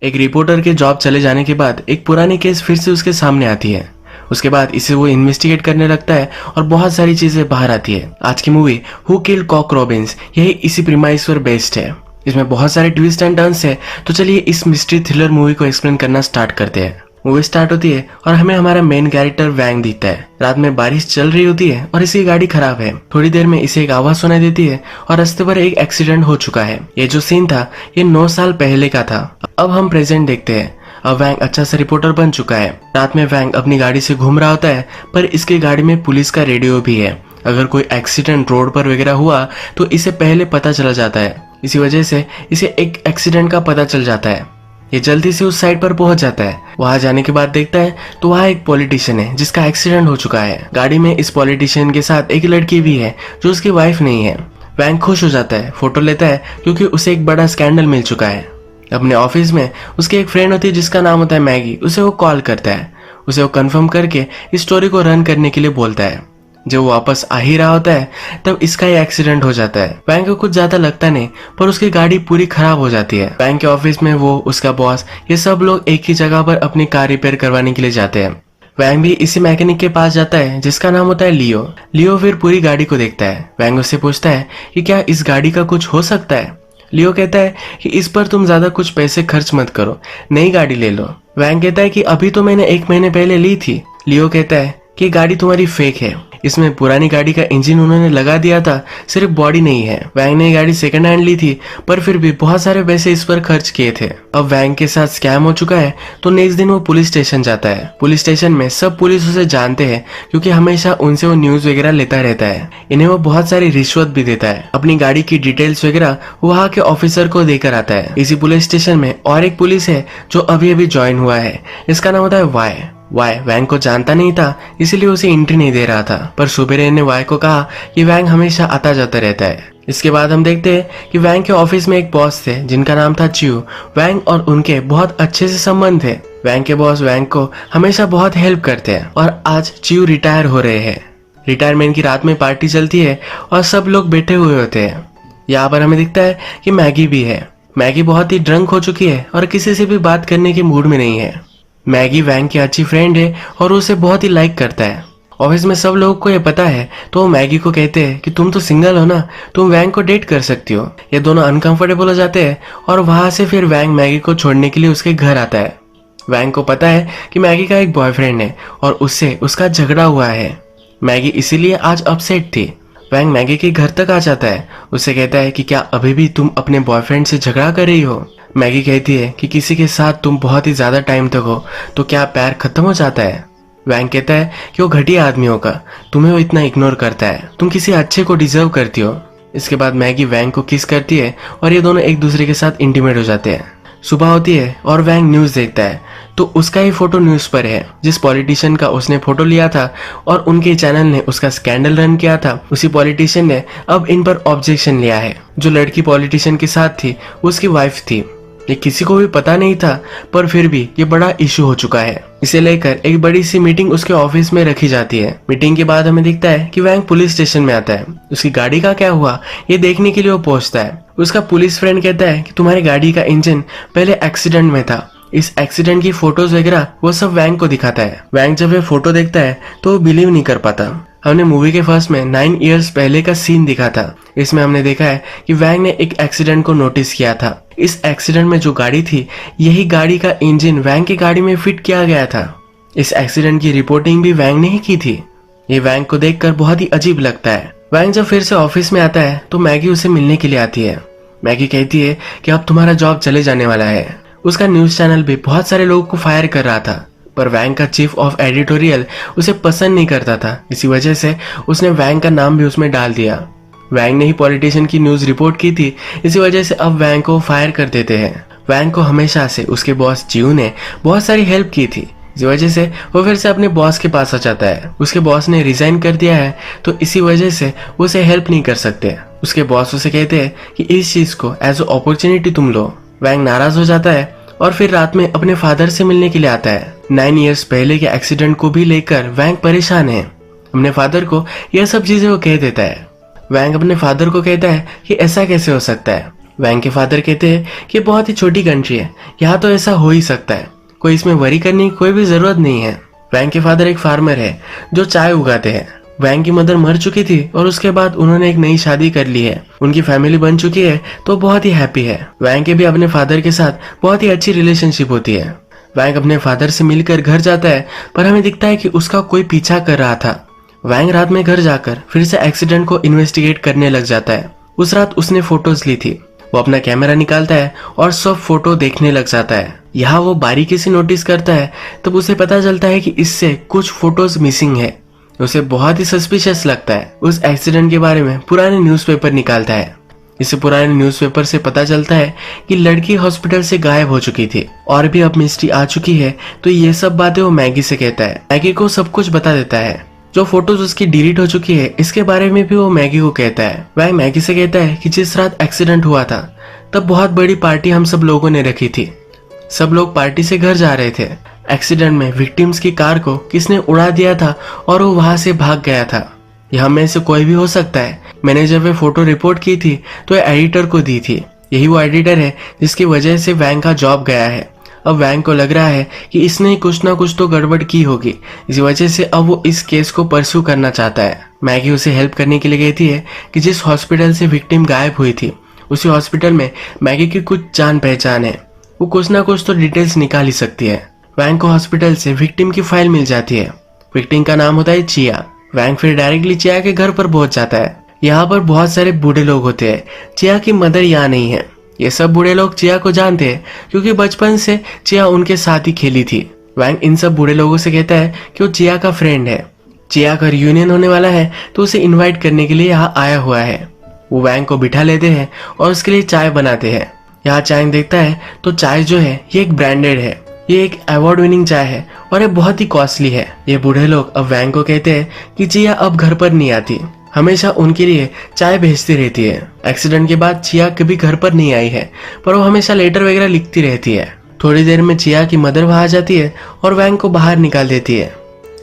एक रिपोर्टर के जॉब चले जाने के बाद एक पुरानी केस फिर से उसके सामने आती है। उसके बाद इसे वो इन्वेस्टिगेट करने लगता है और बहुत सारी चीजें बाहर आती है। आज की movie who killed cock robins यही इसी प्रीमाइस पर बेस्ड है। इसमें बहुत सारे ट्विस्ट एंड टर्न्स है। तो चलिए इस मिस्ट्री थ्रिलर मूवी को एक्सप्लेन करना स्टार्ट करते हैं। मूवी स्टार्ट होती है और हमें हमारा मेन कैरेक्टर वैंग दिखता है। रात में बारिश चल रही होती है और इसकी गाड़ी खराब है। थोड़ी देर में इसे एक आवाज सुनाई देती है और रास्ते पर एक एक्सीडेंट हो चुका है। ये जो सीन था ये 9 साल पहले का था। अब हम प्रेजेंट देखते हैं। अब वैंग अच्छा सा रिपोर्टर बन चुका है। रात में वैंग अपनी गाड़ी से घूम रहा होता है, पर इसकी गाड़ी में पुलिस का रेडियो भी है। अगर कोई एक्सीडेंट रोड पर वगैरह हुआ तो इसे पहले पता चला जाता है। इसी वजह से इसे एक एक्सीडेंट का पता चल जाता है। ये जल्दी से उस साइड पर पहुंच जाता है। वहां जाने के बाद देखता है तो वहां एक पॉलिटिशियन है जिसका एक्सीडेंट हो चुका है। गाड़ी में इस पॉलिटिशियन के साथ एक लड़की भी है जो उसकी वाइफ नहीं है। वैंग खुश हो जाता है, फोटो लेता है क्योंकि उसे एक बड़ा स्कैंडल मिल चुका है। अपने ऑफिस में उसकी एक फ्रेंड होती है जिसका नाम होता है मैगी। उसे वो कॉल करता है। उसे वो कंफर्म करके इस स्टोरी को रन करने के लिए बोलता है। जब वो वापस आ ही रहा होता है तब इसका ही एक्सीडेंट हो जाता है। वैंग को कुछ ज्यादा लगता नहीं, पर उसकी गाड़ी पूरी खराब हो जाती है। वैंग के ऑफिस में वो, उसका बॉस, ये सब लोग एक ही जगह पर अपनी कार रिपेयर करवाने के लिए जाते हैं। वैंग भी इसी मैकेनिक के पास जाता है जिसका नाम होता है लियो। लियो फिर पूरी गाड़ी को देखता है। वैंग उससे पूछता है कि क्या इस गाड़ी का कुछ हो सकता है। लियो कहता है कि इस पर तुम ज्यादा कुछ पैसे खर्च मत करो, नई गाड़ी ले लो। वैंग कहता है कि अभी तो मैंने 1 महीने पहले ली थी। लियो कहता है कि गाड़ी तुम्हारी फेक है, इसमें पुरानी गाड़ी का इंजन उन्होंने लगा दिया था, सिर्फ बॉडी नहीं है। वैंग ने गाड़ी सेकंड हैंड ली थी, पर फिर भी बहुत सारे पैसे इस पर खर्च किए थे। अब वैंग के साथ स्कैम हो चुका है तो नेक्स्ट दिन वो पुलिस स्टेशन जाता है। पुलिस स्टेशन में सब पुलिस उसे जानते हैं क्योंकि हमेशा उनसे वो न्यूज वगैरह लेता रहता है। इन्हें वो बहुत सारी रिश्वत भी देता है। अपनी गाड़ी की डिटेल्स वगैरह वहाँ के ऑफिसर को देकर आता है। इसी पुलिस स्टेशन में और एक पुलिस है जो अभी अभी ज्वाइन हुआ है। इसका नाम होता है वाई वैंग को जानता नहीं था, इसीलिए उसे एंट्री नहीं दे रहा था। पर सुबेरे ने वाई को कहा कि वैंग हमेशा आता जाता रहता है। इसके बाद हम देखते हैं कि वैंग के ऑफिस में एक बॉस थे जिनका नाम था चियो। वैंग और उनके बहुत अच्छे से संबंध थे। वैंग के बॉस वैंग को हमेशा बहुत हेल्प करते हैं और आज चियो रिटायर हो रहे हैं। रिटायरमेंट की रात में पार्टी चलती है और सब लोग बैठे हुए होते हैं। यहाँ पर हमें दिखता है कि मैगी भी है। मैगी बहुत ही ड्रंक हो चुकी है और किसी से भी बात करने के मूड में नहीं है। मैगी वैंग की अच्छी फ्रेंड है और उसे बहुत ही लाइक करता है। ऑफिस में सब लोगों को ये पता है तो वो मैगी को कहते हैं कि तुम तो सिंगल हो ना, तुम वैंग को डेट कर सकती हो। ये दोनों अनकंफर्टेबल हो जाते हैं और वहां से फिर वैंग मैगी को छोड़ने के लिए उसके घर आता है। वैंग को पता है कि मैगी का एक बॉयफ्रेंड है और उससे उसका झगड़ा हुआ है। मैगी इसीलिए आज अपसेट थी। वैंग मैगी के घर तक आ जाता है। उससे कहता है कि क्या अभी भी तुम अपने बॉयफ्रेंड से झगड़ा कर रही हो। मैगी कहती है कि किसी के साथ तुम बहुत ही ज्यादा टाइम तक हो तो क्या प्यार खत्म हो जाता है। वैंग कहता है कि वो घटिया आदमी होगा, तुम्हें वो इतना इग्नोर करता है, तुम किसी अच्छे को डिजर्व करती हो। इसके बाद मैगी वैंग को किस करती है और ये दोनों एक दूसरे के साथ इंटीमेट हो जाते हैं। सुबह होती है और वैंग न्यूज देखता है तो उसका ही फोटो न्यूज पर है। जिस पॉलिटिशियन का उसने फोटो लिया था और उनके चैनल ने उसका स्कैंडल रन किया था, उसी पॉलिटिशियन ने अब इन पर ऑब्जेक्शन लिया है। जो लड़की पॉलिटिशियन के साथ थी उसकी वाइफ थी। ये किसी को भी पता नहीं था, पर फिर भी ये बड़ा इशू हो चुका है। इसे लेकर एक बड़ी सी मीटिंग उसके ऑफिस में रखी जाती है। मीटिंग के बाद हमें दिखता है कि वैंग पुलिस स्टेशन में आता है। उसकी गाड़ी का क्या हुआ ये देखने के लिए वो पहुंचता है। उसका पुलिस फ्रेंड कहता है कि तुम्हारी गाड़ी का इंजन पहले एक्सीडेंट में था। इस एक्सीडेंट की फोटोज वगैरह वो सब वैंग को दिखाता है। वैंग जब ये फोटो देखता है तो वो बिलीव नहीं कर पाता। हमने मूवी के फर्स्ट में 9 इयर्स पहले का सीन दिखा था। इसमें हमने देखा है कि वैंग ने एक एक्सीडेंट को नोटिस किया था। इस एक्सीडेंट में जो गाड़ी थी यही गाड़ी का इंजन वैंग की गाड़ी में फिट किया गया था। इस एक्सीडेंट की रिपोर्टिंग भी वैंग ने ही की थी। ये वैंग को देखकर बहुत ही अजीब लगता है। वैंग जब फिर से ऑफिस में आता है तो मैगी उसे मिलने के लिए आती है। मैगी कहती है कि अब तुम्हारा जॉब चले जाने वाला है। उसका न्यूज चैनल भी बहुत सारे लोगों को फायर कर रहा था, पर वैंग का चीफ ऑफ एडिटोरियल उसे पसंद नहीं करता था। इसी वजह से उसने वैंग का नाम भी उसमें डाल दिया। वैंग ने ही पॉलिटिशियन की न्यूज रिपोर्ट की थी, इसी वजह से अब वैंग को फायर कर देते हैं। वैंग को हमेशा से उसके बॉस जियो ने बहुत सारी हेल्प की थी, इसी वजह से वो फिर से अपने बॉस के पास आ जाता है। उसके बॉस ने रिजाइन कर दिया है तो इसी वजह से वो उसे हेल्प नहीं कर सकते। उसके बॉस उसे कहते हैं कि इस चीज को एज अ अपॉर्चुनिटी तुम लो। वैंग नाराज हो जाता है और फिर रात में अपने फादर से मिलने के लिए आता है। 9 इयर्स पहले के एक्सीडेंट को भी लेकर वैंग परेशान है। अपने फादर को यह सब चीजें वो कह देता है। वैंग अपने फादर को कहता है कि ऐसा कैसे हो सकता है, वैंग के फादर कहते हैं कि बहुत ही छोटी कंट्री है, यहाँ तो ऐसा हो ही सकता है, कोई इसमें वरी करने की कोई भी जरूरत नहीं है। वैंग के फादर एक फार्मर है जो चाय उगाते हैं। वैंग की मदर मर चुकी थी और उसके बाद उन्होंने एक नई शादी कर ली है, उनकी फैमिली बन चुकी है, तो बहुत ही हैप्पी है। वैंग के भी अपने फादर के साथ बहुत ही अच्छी रिलेशनशिप होती है। वैंग अपने फादर से मिलकर घर जाता है, पर हमें दिखता है कि उसका कोई पीछा कर रहा था। वैंग रात में घर जाकर फिर से एक्सीडेंट को इन्वेस्टिगेट करने लग जाता है। उस रात उसने फोटोज ली थी। वो अपना कैमरा निकालता है और सब फोटो देखने लग जाता है। यहाँ वो बारीकी से नोटिस करता है, तब उसे पता चलता है कि इससे कुछ फोटोज मिसिंग है। उसे बहुत ही सस्पिशियस लगता है। उस एक्सीडेंट के बारे में पुराने न्यूज़पेपर निकालता है। इसे पुराने न्यूज़पेपर से पता चलता है कि लड़की हॉस्पिटल से गायब हो चुकी थी और भी अब मिस्ट्री आ चुकी है। तो ये सब बातें वो मैगी से कहता है। मैगी को सब कुछ बता देता है। जो फोटोज उसकी डिलीट हो चुकी है इसके बारे में भी वो मैगी को कहता है। वह मैगी से कहता है कि जिस रात एक्सीडेंट हुआ था तब बहुत बड़ी पार्टी हम सब लोगों ने रखी थी। सब लोग पार्टी से घर जा रहे थे। एक्सीडेंट में विक्टिम्स की कार को किसने उड़ा दिया था और वो वहां से भाग गया था। यह हम में से कोई भी हो सकता है। मैंने जब वे फोटो रिपोर्ट की थी तो एडिटर को दी थी। यही वो एडिटर है जिसकी वजह से वैंग का जॉब गया है। अब वैंग को लग रहा है कि इसने कुछ ना कुछ तो गड़बड़ की होगी, इसी वजह से अब वो इस केस को परस्यू करना चाहता है। मैगी उसे हेल्प करने के लिए कहती है कि जिस हॉस्पिटल से विक्टिम गायब हुई थी उसी हॉस्पिटल में मैगी की कुछ जान पहचान है, वो कुछ ना कुछ तो डिटेल्स निकाल ही सकती है। वैंग को हॉस्पिटल से विक्टिम की फाइल मिल जाती है। विक्टिम का नाम होता है चिया। वैंग फिर डायरेक्टली चिया के घर पर पहुंच जाता है। यहाँ पर बहुत सारे बूढ़े लोग होते हैं। चिया की मदर यहाँ नहीं है। ये सब बूढ़े लोग चिया को जानते हैं क्योंकि बचपन से चिया उनके साथ ही खेली थी। वैंग इन सब बूढ़े लोगों से कहता है कि वो चिया का फ्रेंड है। चिया का रियूनियन होने वाला है तो उसे इन्वाइट करने के लिए यहाँ आया हुआ है। वो वैंग को बिठा लेते हैं और उसके लिए चाय बनाते हैं। यहाँ चाय देखता है तो चाय जो है ये एक ब्रांडेड है, ये एक अवार्ड विनिंग चाय है और ये बहुत ही कॉस्टली है। ये बूढ़े लोग अब वैंग को कहते हैं कि चिया अब घर पर नहीं आती, हमेशा उनके लिए चाय भेजती रहती है। एक्सीडेंट के बाद चिया कभी घर पर नहीं आई है, पर वो हमेशा लेटर वगैरह लिखती रहती है। थोड़ी देर में चिया की मदर वहां आ जाती है और वैंग को बाहर निकाल देती है।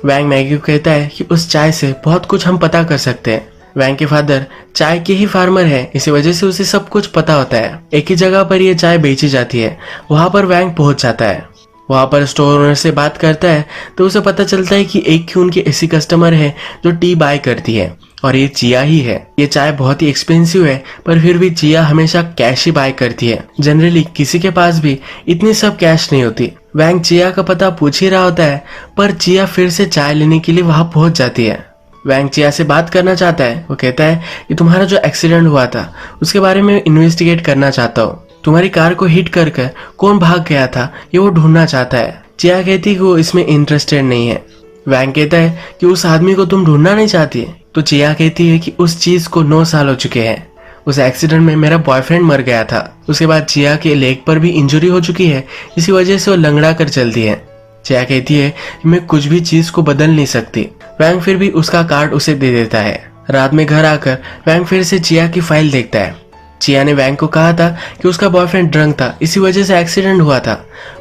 वैंग मैगी को कहता है कि उस चाय से बहुत कुछ हम पता कर सकते हैं। वैंग के फादर चाय के ही फार्मर है, इसी वजह से उसे सब कुछ पता होता है। एक ही जगह पर ये चाय बेची जाती है, वहां पर वैंग पहुंच जाता है। वहां पर स्टोर ओनर से बात करता है तो उसे पता चलता है कि एक ही उनकी ऐसी कस्टमर है जो टी बाय करती है और ये चिया ही है। ये चाय बहुत ही एक्सपेंसिव है पर फिर भी चिया हमेशा कैश ही बाय करती है। जनरली किसी के पास भी इतनी सब कैश नहीं होती। वैंग चिया का पता पूछ ही रहा होता है पर चिया फिर से चाय लेने के लिए वहां पहुंच जाती है। वैंग चिया से बात करना चाहता है। वो कहता है कि तुम्हारा जो एक्सीडेंट हुआ था उसके बारे में इन्वेस्टिगेट करना चाहता हूँ। तुम्हारी कार को हिट कर कौन भाग गया था ये वो ढूंढना चाहता है। चिया कहती है कि वो इसमें इंटरेस्टेड नहीं है। वैंग कहता है कि उस आदमी को तुम ढूंढना नहीं चाहती। तो चिया कहती है कि उस चीज को 9 साल हो चुके हैं। उस एक्सीडेंट में मेरा बॉयफ्रेंड मर गया था। उसके बाद चिया के लेग पर भी इंजरी हो चुकी है, इसी वजह से वो लंगड़ा कर चलती है। चिया कहती है कि मैं कुछ भी चीज को बदल नहीं सकती। वैंग फिर भी उसका कार्ड उसे दे देता है। रात में घर आकर वैंग फिर से चिया की फाइल देखता है। चिया ने वैंग को कहा था कि उसका बॉयफ्रेंड ड्रंक था, इसी वजह से एक्सीडेंट हुआ था,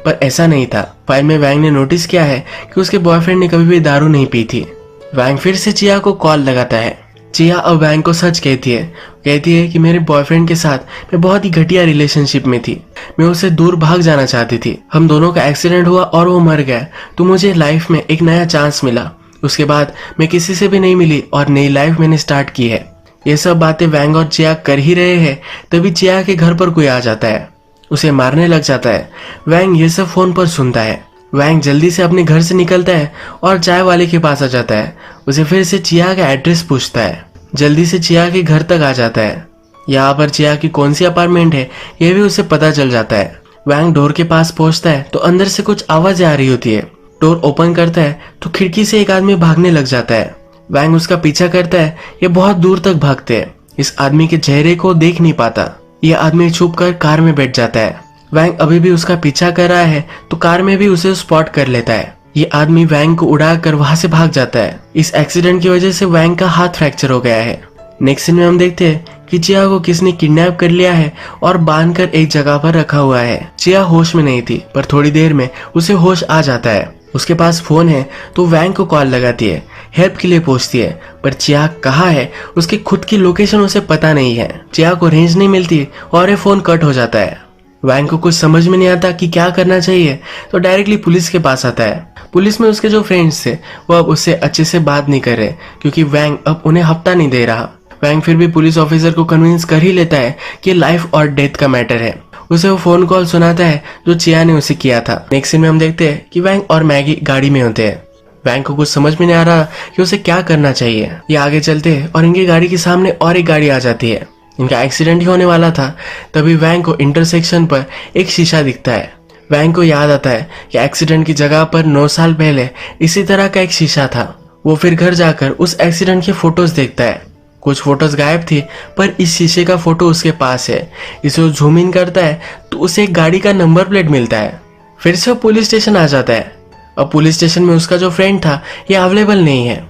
पर ऐसा नहीं था। फाइल में वैंग ने नोटिस किया है कि उसके बॉयफ्रेंड ने कभी भी दारू नहीं पी थी। वैंग फिर से चिया को कॉल लगाता है। चिया अब वैंग को सच कहती है कि मेरे बॉयफ्रेंड के साथ मैं बहुत ही घटिया रिलेशनशिप में थी। मैं उससे दूर भाग जाना चाहती थी। हम दोनों का एक्सीडेंट हुआ और वो मर गया तो मुझे लाइफ में एक नया चांस मिला। उसके बाद मैं किसी से भी नहीं मिली और नई लाइफ मैंने स्टार्ट की है। ये सब बातें वैंग और चिया कर ही रहे हैं तभी चिया के घर पर कोई आ जाता है, उसे मारने लग जाता है। वैंग ये सब फोन पर सुनता है। वैंग जल्दी से अपने घर से निकलता है और चाय वाले के पास आ जाता है। उसे फिर से चिया का एड्रेस पूछता है। जल्दी से चिया के घर तक आ जाता है। यहाँ पर चिया की कौन सी अपार्टमेंट है ये भी उसे पता चल जाता है। वैंग डोर के पास पहुंचता है तो अंदर से कुछ आवाजें आ रही होती है। डोर ओपन करता है तो खिड़की से एक आदमी भागने लग जाता है। वैंग उसका पीछा करता है। ये बहुत दूर तक भागते हैं। इस आदमी के चेहरे को देख नहीं पाता। यह आदमी छुप कर कार में बैठ जाता है। वैंग अभी भी उसका पीछा कर रहा है तो कार में भी उसे स्पॉट कर लेता है। ये आदमी वैंग को उड़ाकर वहां से भाग जाता है। इस एक्सीडेंट की वजह से वैंग का हाथ फ्रैक्चर हो गया है। नेक्स्ट सीन में हम देखते हैं कि चिया को किसने किडनैप कर लिया है और बांधकर एक जगह पर रखा हुआ है। चिया होश में नहीं थी पर थोड़ी देर में उसे होश आ जाता है। उसके पास फोन है तो वैंग को कॉल लगाती है, हेल्प के लिए पूछती है, पर चिया कहाँ है उसकी खुद की लोकेशन उसे पता नहीं है। चिया को रेंज नहीं मिलती और ये फोन कट हो जाता है। वैंग को कुछ समझ में नहीं आता कि क्या करना चाहिए, तो डायरेक्टली पुलिस के पास आता है। पुलिस में उसके जो फ्रेंड्स थे वो अब उससे अच्छे से बात नहीं कर रहे क्योंकि वैंग अब उन्हें हफ्ता नहीं दे रहा। वैंग फिर भी पुलिस ऑफिसर को कन्विंस कर ही लेता है कि लाइफ और डेथ का मैटर है। उसे वो फोन कॉल सुनाता है जो चिया ने उसे किया था। नेक्स्ट सीन में हम देखते हैं कि वैंग और मैगी गाड़ी में होते हैं। वैंग को कुछ समझ में नहीं आ रहा कि उसे क्या करना चाहिए। ये आगे चलते हैं और इनकी गाड़ी के सामने और एक गाड़ी आ जाती है। इनका एक्सीडेंट ही होने वाला था। तभी वैंग को इंटरसेक्शन पर एक शीशा दिखता है। वैंग को याद आता है कि एक्सीडेंट की जगह पर 9 साल पहले इसी तरह का एक शीशा था। वो फिर घर जाकर उस एक्सीडेंट की फोटोज देखता है। कुछ फोटोज गायब थी पर इस शीशे का फोटो उसके पास है। इसे वो जूम इन करता है तो उसे एक गाड़ी का नंबर प्लेट मिलता है। फिर से वो पुलिस स्टेशन आ जाता है। अब पुलिस स्टेशन में उसका जो फ्रेंड था ये अवेलेबल नहीं है।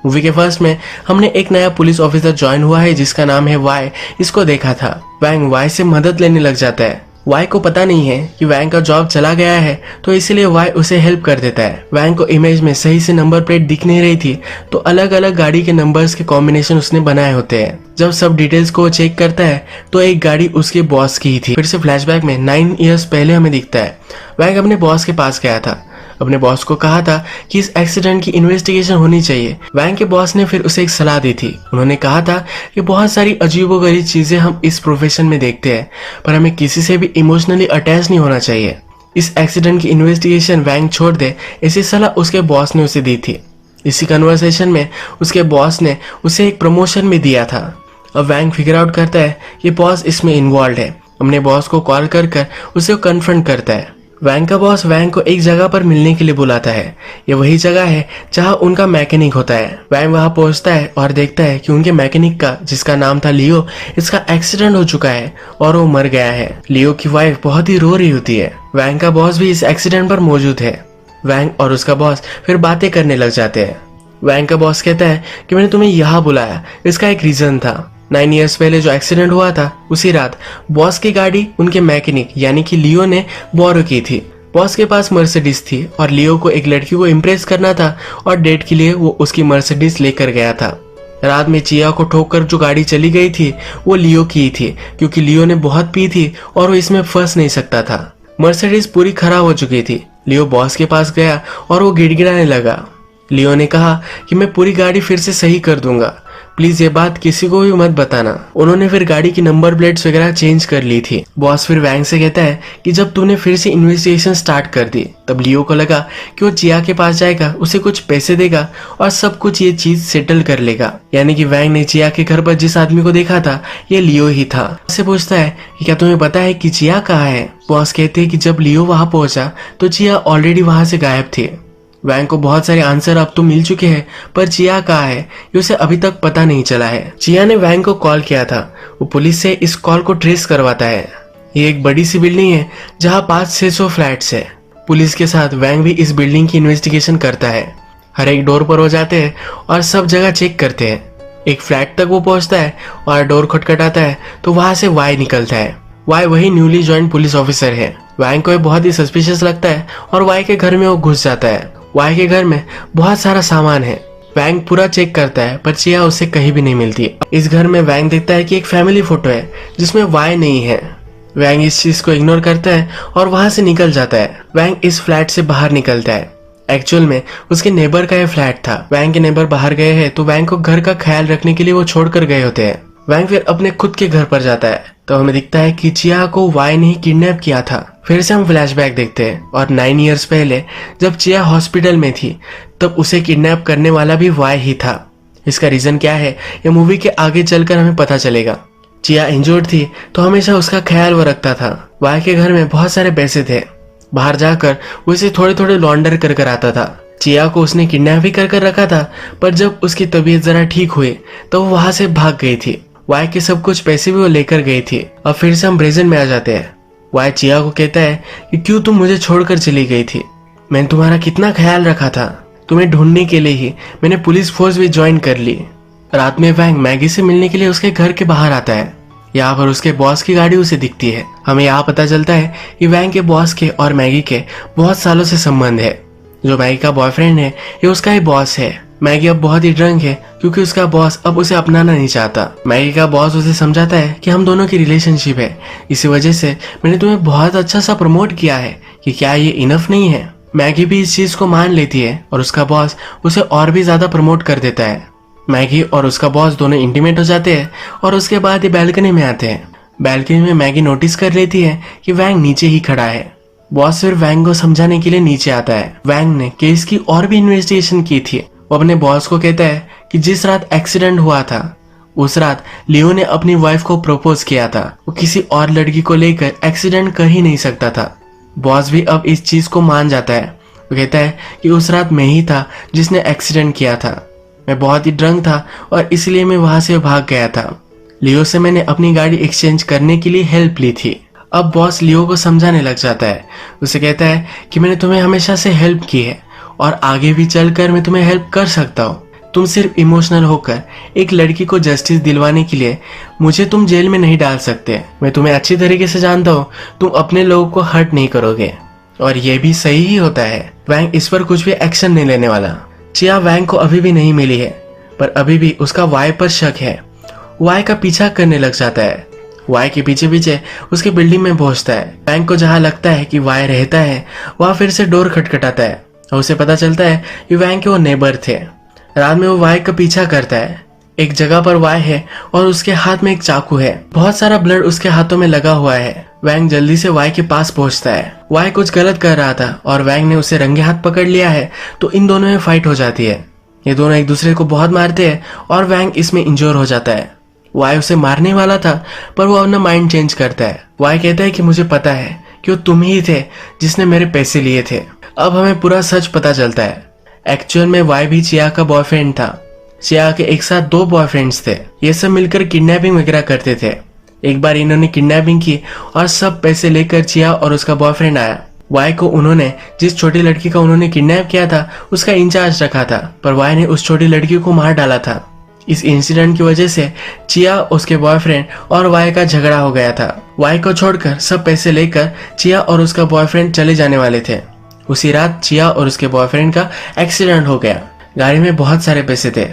मूवी के फर्स्ट में हमने एक नया पुलिस ऑफिसर ज्वाइन हुआ है जिसका नाम है वाई। इसको देखा था। वैंग वाई से मदद लेने लग जाता है। वाई को पता नहीं है कि वैंग का जॉब चला गया है तो इसलिए वाई उसे हेल्प कर देता है। वैंग को इमेज में सही से नंबर प्लेट दिख नहीं रही थी तो अलग अलग गाड़ी के नंबर्स के कॉम्बिनेशन उसने बनाए होते हैं। जब सब डिटेल्स को चेक करता है तो एक गाड़ी उसके बॉस की ही थी। फिर से फ्लैशबैक में 9 इयर्स पहले हमें दिखता है वैंग अपने बॉस के पास गया था। अपने बॉस को कहा था कि इस एक्सीडेंट की इन्वेस्टिगेशन होनी चाहिए। वैंग के बॉस ने फिर उसे एक सलाह दी थी। उन्होंने कहा था कि बहुत सारी अजीबोगरीब चीजें हम इस प्रोफेशन में देखते हैं पर हमें किसी से भी इमोशनली अटैच नहीं होना चाहिए। इस एक्सीडेंट की इन्वेस्टिगेशन वैंग छोड़ दे, ऐसी सलाह उसके बॉस ने उसे दी थी। इसी कन्वर्सेशन में उसके बॉस ने उसे एक प्रमोशन भी दिया था। अब वैंग फिगर आउट करता है कि बॉस इसमें इन्वॉल्व है। अपने बॉस को कॉल कर उसे कन्फ्रंट करता है। वैंग का बॉस वैंग को एक जगह पर मिलने के लिए बुलाता है। ये वही जगह है जहां उनका मैकेनिक होता है। वैंग वहां पहुंचता है और देखता है कि उनके मैकेनिक का, जिसका नाम था लियो, इसका एक्सीडेंट हो चुका है और वो मर गया है। लियो की वाइफ बहुत ही रो रही होती है। वैंग का बॉस भी इस एक्सीडेंट पर मौजूद है। वैंग और उसका बॉस फिर बातें करने लग जाते हैं। वैंग का बॉस कहता है कि मैंने तुम्हें यहाँ बुलाया, इसका एक रीजन था। 9 इयर्स पहले जो एक्सीडेंट हुआ था उसी रात बॉस की गाड़ी उनके मैकेनिक यानी कि लियो ने बोरो की थी। बॉस के पास मर्सिडीज थी और लियो को एक लड़की को इम्प्रेस करना था और डेट के लिए वो उसकी मर्सिडीज लेकर गया था। रात में चिया को ठोककर जो गाड़ी चली गई थी वो लियो की थी क्योंकि लियो ने बहुत पी थी और वो इसमें फंस नहीं सकता था। मर्सिडीज पूरी खराब हो चुकी थी। लियो बॉस के पास गया और वो गिड़गिड़ाने लगा। लियो ने कहा कि मैं पूरी गाड़ी फिर से सही कर दूंगा, प्लीज ये बात किसी को भी मत बताना। उन्होंने फिर गाड़ी की नंबर प्लेट्स वगैरह चेंज कर ली थी। बॉस फिर वैंग से कहता है कि जब तूने फिर से इन्वेस्टिगेशन स्टार्ट कर दी तब लियो को लगा कि वो चिया के पास जाएगा, उसे कुछ पैसे देगा और सब कुछ ये चीज सेटल कर लेगा। यानी कि वैंग ने चिया के घर पर जिस आदमी को देखा था ये लियो ही था। उससे पूछता है कि क्या तुम्हें पता है कि चिया कहाँ है। बॉस कहते हैं कि जब लियो वहां पहुंचा तो चिया ऑलरेडी वहां से गायब थी। वैंग को बहुत सारे आंसर अब तो मिल चुके हैं पर चिया कहाँ है ये उसे अभी तक पता नहीं चला है। चिया ने वैंग को कॉल किया था। वो पुलिस से इस कॉल को ट्रेस करवाता है। ये एक बड़ी सी बिल्डिंग है जहाँ 500-600 फ्लैट्स है। पुलिस के साथ वैंग भी इस बिल्डिंग की इन्वेस्टिगेशन करता है। हर एक डोर पर वो जाते हैं और सब जगह चेक करते हैं। एक फ्लैट तक वो पहुंचता है और डोर खटखटाता है तो वहां से वाई निकलता है। वाई वही न्यूली ज्वाइन पुलिस ऑफिसर है। वैंग को बहुत ही सस्पिशियस लगता है और वाई के घर में वो घुस जाता है। वाई के घर में बहुत सारा सामान है। वैंग पूरा चेक करता है पर चिया उसे कहीं भी नहीं मिलती। इस घर में वैंग देखता है कि एक फैमिली फोटो है जिसमें वाई नहीं है। वैंग इस चीज को इग्नोर करता है और वहां से निकल जाता है। वैंग इस फ्लैट से बाहर निकलता है। एक्चुअल में उसके नेबर का यह फ्लैट था। वैंग के नेबर बाहर गए हैं तो वैंग को घर का ख्याल रखने के लिए वो छोड़कर गए होते हैं। वैंग फिर अपने खुद के घर पर जाता है तो हमें दिखता है कि चिया को वाई ने ही किडनैप किया था। फिर से हम फ्लैशबैक देखते हैं और 9 इयर्स पहले जब चिया हॉस्पिटल में थी तब उसे किडनैप करने वाला भी वाई ही था। इसका रीजन क्या है ये मूवी के आगे चलकर हमें पता चलेगा। चिया इंजर्ड थी तो हमेशा उसका ख्याल वो रखता था। वाई के घर में बहुत सारे पैसे थे। बाहर जाकर वो इसे थोड़े थोड़े लॉन्डर कर आता था। चिया को उसने किडनैप भी कर रखा था पर जब उसकी तबीयत जरा ठीक हुई तो वो वहां से भाग गई थी। वाई के सब कुछ पैसे भी वो लेकर गई थी। अब फिर से हम प्रेजेंट में आ जाते हैं। वाई चिया को कहता है कि क्यों तुम मुझे छोड़कर चली गई थी। मैंने तुम्हारा कितना ख्याल रखा था। तुम्हें ढूंढने के लिए ही मैंने पुलिस फोर्स भी ज्वाइन कर ली। रात में वैंग मैगी से मिलने के लिए उसके घर के बाहर आता है। यहाँ पर उसके बॉस की गाड़ी उसे दिखती है। हमें यहाँ पता चलता है कि वैंग के बॉस के और मैगी के बहुत सालों से संबंध है। जो मैगी का बॉयफ्रेंड है ये उसका ही बॉस है। मैगी अब बहुत ही ड्रंक है क्योंकि उसका बॉस अब उसे अपनाना नहीं चाहता। मैगी का बॉस उसे समझाता है कि हम दोनों की रिलेशनशिप है, इसी वजह से मैंने तुम्हें बहुत अच्छा सा प्रमोट किया है कि क्या ये इनफ नहीं है। मैगी भी इस चीज को मान लेती है और उसका बॉस उसे और भी ज्यादा प्रमोट कर देता है। मैगी और उसका बॉस दोनों इंटीमेट हो जाते हैं और उसके बाद ये बैल्कनी में आते हैं। बैल्कनी में मैगी नोटिस कर लेती है कि वैंग नीचे ही खड़ा है। बॉस फिर वैंग को समझाने के लिए नीचे आता है। वैंग ने केस की और भी इन्वेस्टिगेशन की थी। वो अपने बॉस को कहता है कि जिस रात एक्सीडेंट हुआ था उस रात लियो ने अपनी वाइफ को प्रपोज किया था। वो किसी और लड़की को लेकर एक्सीडेंट कर ही नहीं सकता था। बॉस भी अब इस चीज को मान जाता है। वो कहता है कि उस रात मैं ही था जिसने एक्सीडेंट किया था। मैं बहुत ही ड्रंक था और इसलिए मैं वहां से भाग गया था। लियो से मैंने अपनी गाड़ी एक्सचेंज करने के लिए हेल्प ली थी। अब बॉस लियो को समझाने लग जाता है। उसे कहता है कि मैंने तुम्हें हमेशा से हेल्प की है और आगे भी चलकर मैं तुम्हें हेल्प कर सकता हूँ। तुम सिर्फ इमोशनल होकर एक लड़की को जस्टिस दिलवाने के लिए मुझे तुम जेल में नहीं डाल सकते। मैं तुम्हें अच्छी तरीके से जानता हूँ, तुम अपने लोगों को हर्ट नहीं करोगे और ये भी सही ही होता है। वैंग इस पर कुछ भी एक्शन नहीं लेने वाला। चिया वैंग को अभी भी नहीं मिली है पर अभी भी उसका वाई पर शक है। वाई का पीछा करने लग जाता है। वाई के पीछे पीछे उसके बिल्डिंग में पहुंचता है। वैंग को जहां लगता है कि वाई रहता है वहां फिर से डोर खटखटाता है और उसे पता चलता है कि वैंग के वो नेबर थे। रात में वो वाई का पीछा करता है। एक जगह पर वाई है और उसके हाथ में एक चाकू है। बहुत सारा ब्लड उसके हाथों में लगा हुआ है। वैंग जल्दी से वाई के पास पहुंचता है। वाई कुछ गलत कर रहा था और वैंग ने उसे रंगे हाथ पकड़ लिया है तो इन दोनों में फाइट हो जाती है। ये दोनों एक दूसरे को बहुत मारते हैं और वैंग इसमें इंजोर हो जाता है। वाई उसे मारने वाला था पर वो अपना माइंड चेंज करता है। वाई कहता है कि मुझे पता है कि वो तुम ही थे जिसने मेरे पैसे लिए थे। अब हमें पूरा सच पता चलता है। एक्चुअल में वाई भी चिया का बॉयफ्रेंड था। चिया के एक साथ 2 बॉयफ्रेंड्स थे। ये सब मिलकर किडनैपिंग वगैरह करते थे। एक बार इन्होंने किडनैपिंग की और सब पैसे लेकर चिया और उसका बॉयफ्रेंड आया। वाई को उन्होंने जिस छोटी लड़की का उन्होंने किडनैप किया था उसका इंचार्ज रखा था पर वाई ने उस छोटी लड़की को मार डाला था। इस इंसिडेंट की वजह से चिया, उसके बॉयफ्रेंड और वाई का झगड़ा हो गया था। वाई को छोड़कर सब पैसे लेकर चिया और उसका बॉयफ्रेंड चले जाने वाले थे। उसी रात चिया और उसके बॉयफ्रेंड का एक्सीडेंट हो गया। गाड़ी में बहुत सारे पैसे थे।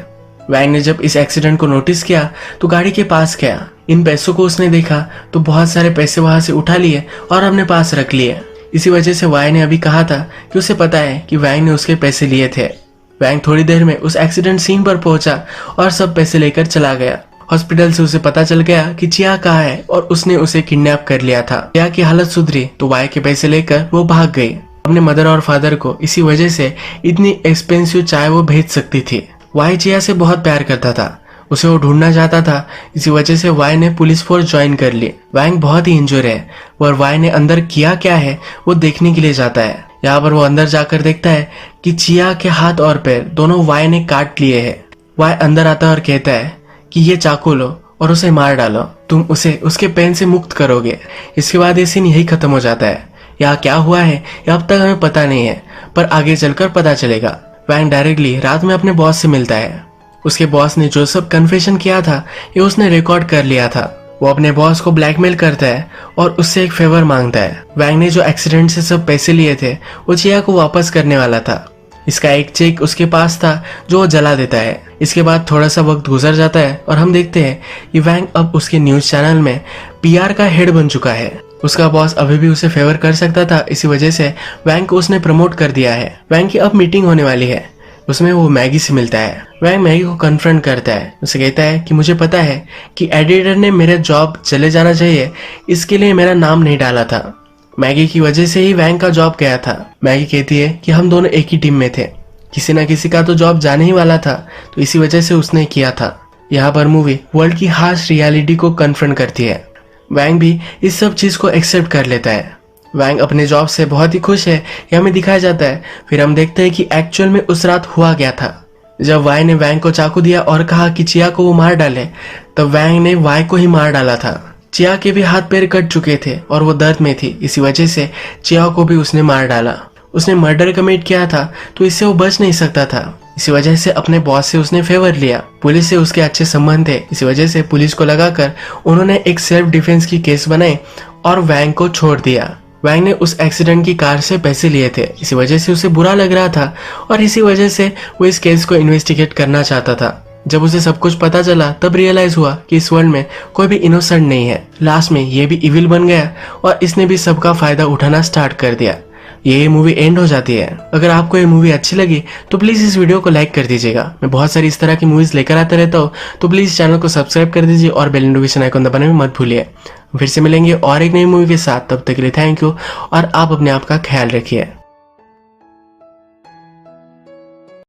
वैंग ने जब इस एक्सीडेंट को नोटिस किया तो गाड़ी के पास गया। इन पैसों को उसने देखा तो बहुत सारे पैसे वहां से उठा लिए और अपने पास रख लिए। इसी वजह से वाई ने अभी कहा था कि उसे पता है कि वैंग ने उसके पैसे लिए थे। वैंग थोड़ी देर में उस एक्सीडेंट सीन पर पहुंचा और सब पैसे लेकर चला गया। हॉस्पिटल से उसे पता चल गया कि चिया कहाँ है और उसने उसे किडनैप कर लिया था। चिया की हालत सुधरी तो वाई के पैसे लेकर वो भाग गई। अपने मदर और फादर को इसी वजह से इतनी एक्सपेंसिव चाय वो भेज सकती थी। वाई चिया से बहुत प्यार करता था, उसे वो ढूंढना चाहता था। इसी वजह से वाई ने पुलिस फोर्स ज्वाइन कर ली। वैंग बहुत ही इंजोर है और वाई ने अंदर किया क्या है वो देखने के लिए जाता है। यहाँ पर वो अंदर जाकर देखता है कि चिया के हाथ और पैर दोनों वाई ने काट लिए हैं। वाई अंदर आता है और कहता है कि ये चाकू लो और उसे मार डालो, तुम उसे उसके पेन से मुक्त करोगे। इसके बाद ये सीन यही खत्म हो जाता है। यहाँ क्या हुआ है ये अब तक हमें पता नहीं है पर आगे चलकर पता चलेगा। वैंग डायरेक्टली रात में अपने बॉस से मिलता है। उसके बॉस ने जो सब कन्फेशन किया था ये उसने रिकॉर्ड कर लिया था। वो अपने बॉस को ब्लैकमेल करता है और उससे एक फेवर मांगता है। वैंग ने जो एक्सीडेंट से सब पैसे लिए थे वो चिया को वापस करने वाला था। इसका एक चेक उसके पास था जो वो जला देता है। इसके बाद थोड़ा सा वक्त गुजर जाता है और हम देखते हैं कि वैंग अब उसके न्यूज चैनल में पीआर का हेड बन चुका है। उसका बॉस अभी भी उसे फेवर कर सकता था, इसी वजह से वैंग को उसने प्रमोट कर दिया है। वैंग की अब मीटिंग होने वाली है, उसमें वो मैगी से मिलता है। वैंग मैगी को कन्फ्रंट करता है। उसे कहता है कि मुझे पता है कि एडिटर ने मेरा जॉब चले जाना चाहिए, इसके लिए मेरा नाम नहीं डाला था। मैगी की वजह से ही वैंग का जॉब गया था। मैगी कहती है कि हम दोनों एक ही टीम में थे, किसी न किसी का तो जॉब जाने ही वाला था, तो इसी वजह से उसने किया था। यहाँ पर मूवी वर्ल्ड की हार्श रियलिटी को कन्फ्रंट करती है। वैंग भी इस सब चीज को एक्सेप्ट कर लेता है। वैंग अपने जॉब से बहुत ही खुश है, ये हमें दिखाया जाता है। फिर हम देखते हैं कि एक्चुअल में उस रात हुआ गया था। जब वाई ने वैंग को चाकू दिया और कहा कि चिया को वो मार डाले, तब वैंग ने वाई को ही मार डाला था। चिया के भी हाथ पैर कट चुके थे और वो दर्द में थी, इसी वजह से चिया को भी उसने मार डाला। उसने मर्डर कमिट किया था तो इससे वो बच नहीं सकता था, इसी वजह से अपने बॉस से उसने फेवर लिया। पुलिस से उसके अच्छे संबंध थे, इसी वजह से पुलिस को लगाकर उन्होंने एक सेल्फ डिफेंस की केस बनाई और वैंग को छोड़ दिया। वैंग ने उस एक्सीडेंट की कार से पैसे लिए थे, इसी वजह से उसे बुरा लग रहा था और इसी वजह से वो इस केस को इन्वेस्टिगेट करना चाहता था। जब उसे सब कुछ पता चला तब रियलाइज हुआ कि इस वर्ल्ड में कोई भी इनोसेंट नहीं है। लास्ट में ये भी इविल बन गया और इसने भी सबका फायदा उठाना स्टार्ट कर दिया। ये मूवी एंड हो जाती है। अगर आपको ये मूवी अच्छी लगी तो प्लीज इस वीडियो को लाइक कर दीजिएगा। मैं बहुत सारी इस तरह की मूवीज लेकर आता रहता हूँ, तो प्लीज चैनल को सब्सक्राइब कर दीजिए और बेल नोटिफिकेशन आइकन दबाने में मत भूलिए। फिर से मिलेंगे और एक नई मूवी के साथ, तब तक के लिए थैंक यू और आप अपने आप का ख्याल रखिए।